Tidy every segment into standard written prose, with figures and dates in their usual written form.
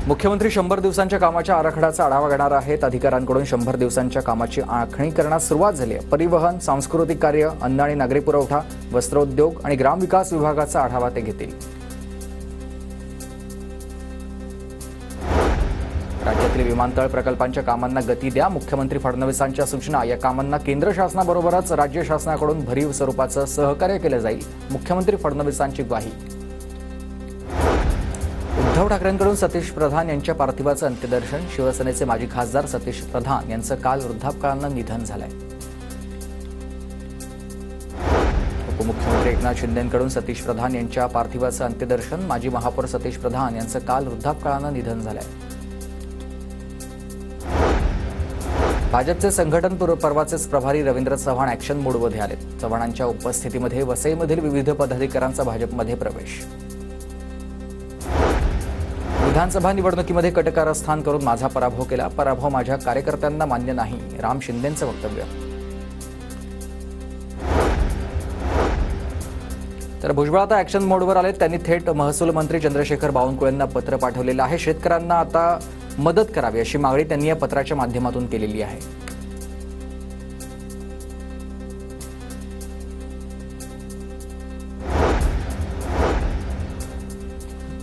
मुख्यमंत्री 100 दिवसांच्या कामाच्या आराखड्याचा आढावा घेणार आहेत। अधिकाऱ्यांकडून 100 दिवसांच्या कामाची आखणी करण्यास सुरुवात झाली आहे। परिवहन, सांस्कृतिक कार्य, अन्न आणि नागरी पुरवठा, वस्त्रोद्योग आणि ग्रामविकास विभागाचा आढावा ते घेतील। राज्यातील विमानतळ प्रकल्पांच्या कामांना गती द्या। मुख्यमंत्री फडणवीसांच्या सूचना। या कामांना केंद्र शासनाबरोबरच राज्य शासनाकडून भरीव स्वरूपाचं सहकार्य केलं जाईल। मुख्यमंत्री फडणवीसांची ग्वाही। उद्धव ठाकरेंकडून सतीश प्रधान यांच्या पार्थिवाचं अंत्यदर्शन। शिवसेनेचे माजी खासदार सतीश प्रधान यांचं काल वृद्धापकाळानं निधन झालंय। उपमुख्यमंत्री एकनाथ शिंदेंकडून सतीश प्रधान यांच्या पार्थिवाचं अंत्यदर्शन। माजी महापौर सतीश प्रधान यांचं काल वृद्धापकाळानं निधन झालंय। भाजपचे संघटन पर्वाचेच प्रभारी रवींद्र चव्हाण ॲक्शन मोडमध्ये आले। चव्हाणांच्या उपस्थितीमध्ये वसईमधील विविध पदाधिकाऱ्यांचा भाजपमध्ये प्रवेश। विधानसभा निवडणुकीमध्ये कटकारस्थान करून माझा पराभव केला। पराभव माझ्या कार्यकर्त्यांना मान्य नाही, राम शिंदेंचं वक्तव्य। तर भुजबळ आता ॲक्शन मोडवर आले। त्यांनी थेट महसूल मंत्री चंद्रशेखर बावनकुळेंना पत्र पाठवलेलं आहे। शेतकऱ्यांना आता मदत करावी अशी मागणी त्यांनी या पत्राच्या माध्यमातून केलेली आहे।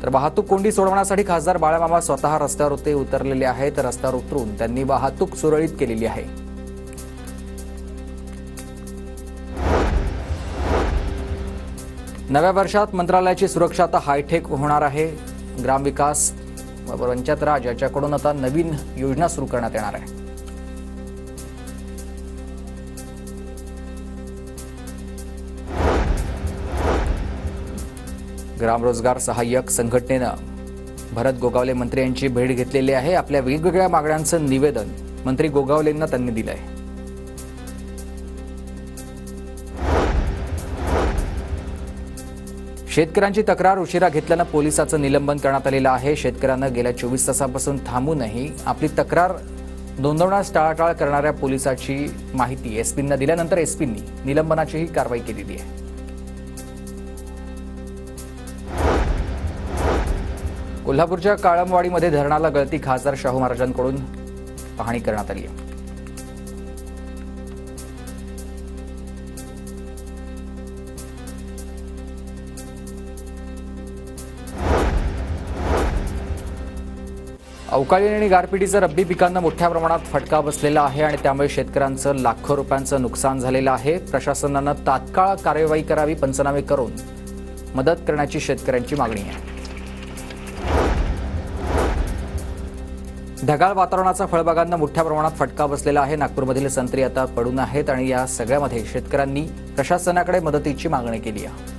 तर वाहतूक कोंडी सोडवण्यासाठी खासदार बाळामामा स्वतः रस्त्यावर उतरलेले आहेत। रस्त्यावर उतरून त्यांनी वाहतूक सुरळीत केलेली आहे। नव्या वर्षात मंत्रालयाची सुरक्षा आता हायटेक होणार आहे। ग्रामविकास व पंचायत राज याच्याकडून आता नवीन योजना सुरू करण्यात येणार आहे। ग्राम रोजगार सहाय्यक संघटनेनं भरत गोगावले मंत्री यांची भेट घेतलेली आहे। आपल्या वेगवेगळ्या मागण्यांचं निवेदन मंत्री गोगावलेंना त्यांनी दिलंय। शेतकऱ्यांची तक्रार उशिरा घेतल्यानं पोलिसाचं निलंबन करण्यात आलेलं आहे। शेतकऱ्यांना गेल्या 24 तासापासून थांबूनही आपली तक्रार नोंदवण्यास टाळाटाळ करणाऱ्या पोलिसाची माहिती एसपींना दिल्यानंतर एसपींनी निलंबनाचीही कारवाई केलेली आहे। कोल्हापूरच्या काळमवाडीमध्ये धरणाला गळती। खासदार शाहू महाराजांकडून पाहणी करण्यात आली आहे। अवकाळी आणि गारपिटीचा रब्बी पिकांना मोठ्या प्रमाणात फटका बसलेला आहे आणि त्यामुळे शेतकऱ्यांचं लाखो रुपयांचं नुकसान झालेलं आहे। प्रशासनानं तात्काळ कार्यवाही करावी, पंचनामे करून मदत करण्याची शेतकऱ्यांची मागणी आहे। ढगाळ वातावरणाचा फळबागांना मोठ्या प्रमाणात फटका बसलेला आहे। नागपूरमधील संत्री आता पडून आहेत आणि या सगळ्यामध्ये शेतकऱ्यांनी प्रशासनाकडे मदतीची मागणी केली आहे।